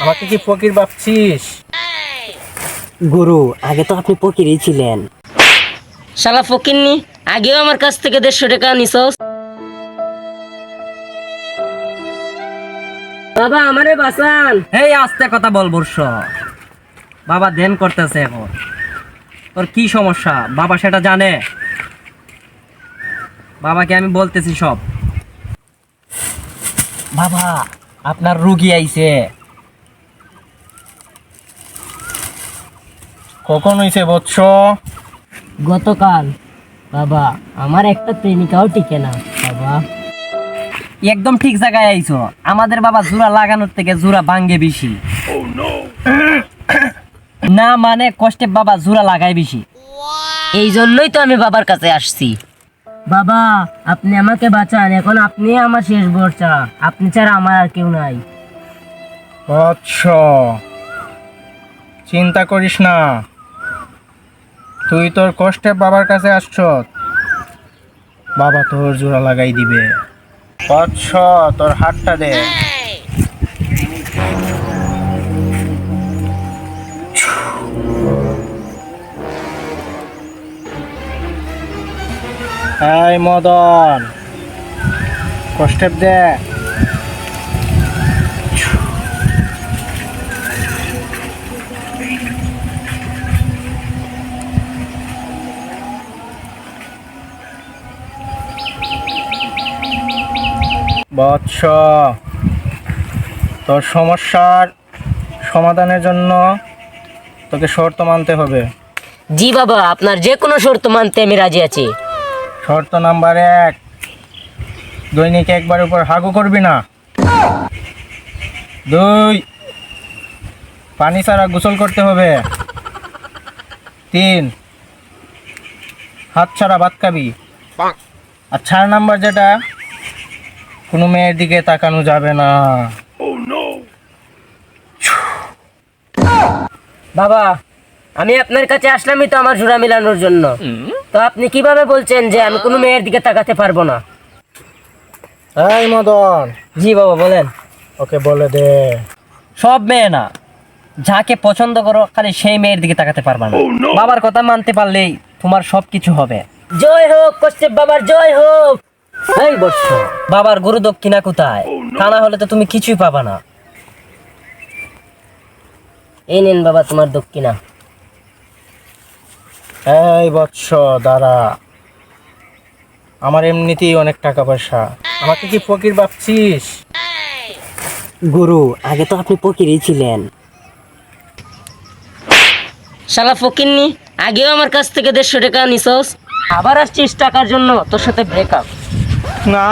আমাকে কি ফকির ভাবছিস? গুরু, আগে তো আপনি ফকিরই ছিলেন। শালা ফকিন্নি, আগেও আমার কাছ থেকে 150 টাকা নিছস। বাবা আমারে বাঁচান। এই আস্তে কথা বল বর্ষ। বাবা ধ্যান করতেছে এখন। তোর কি সমস্যা বাবা সেটা জানে? বাবাকে আমি বলতেছি সব। বাবা, আপনার রুগী আইছে। কখন হইছে বৎস? গতকাল। বাবা আমার একটা প্রেমিকাও টিকে না বাবা। একদম ঠিক জায়গায় আইছো। আমাদের বাবা জোড়া লাগানোর থেকে জোড়া ভাঙ্গে বেশি। না মানে কষ্টে বাবা জোড়া লাগায় বেশি। এই জন্যই তো আমি বাবার কাছে আসছি। বাবা আপনি আমাকে বাঁচান, এখন আপনি আমার শেষ ভরসা। আপনি ছাড়া আমার আর কেউ নাই। বৎস, চিন্তা করিস না। তুই তোর কষ্টে বাবার কাছে আসছ, বাবা তোর জোড়া লাগাই দিবে। বৎস, তোর হাতটা দে। এই মদন, কষ্টেপ দে। বৎস, তোর সমস্যার সমাধানের জন্য তোকে শর্ত মানতে হবে। জি বাবা, আপনার যে কোনো শর্ত মানতে আমি রাজি আছি। শর্ত নাম্বার 1, দৈনিক একবার উপর হাগু করবি না। 2, পানি ছাড়া গোসল করতে হবে। 3, হাত ছাড়া ভাত খাবি। আর 4 নাম্বার যেটা, কোনো মেয়ের দিকে তাকানো যাবে না। বাবা আমি আপনার কাছে আসলামই তো আমার জোড়া মিলানোর জন্য। তো আপনি কিভাবে বলছেন যে আমি কোনো মেয়ের দিকে তাকাতে পারবো না? এই মদন, জি বাবা বলেন। ওকে বলে দে। সব মেয়ে না, যাকে পছন্দ করো খালি সেই মেয়ের দিকে তাকাতে পারবা না। বাবার কথা মানতে পারলেই তোমার সব কিছু হবে। জয় হোক কশ্যপ বাবার, জয় হোক। এই বৎস, বাবার গুরু দক্ষিণা কোথায়? তা না হলে তো তুমি কিছুই পাবা না। এই নেন বাবা তোমার দক্ষিণা। এই বৎস দাঁড়া, আমার এমনিতেই অনেক টাকা পয়সা। আমাকে কি ফকির ভাবছিস? গুরু, আগে তো আপনি ফকিরই ছিলেন। শালা ফকিন্নি, আগেও আমার কাছ থেকে 150 টাকা নিছস, আবার আসছিস টাকার জন্য? তোর সাথে ব্রেকআপ। না,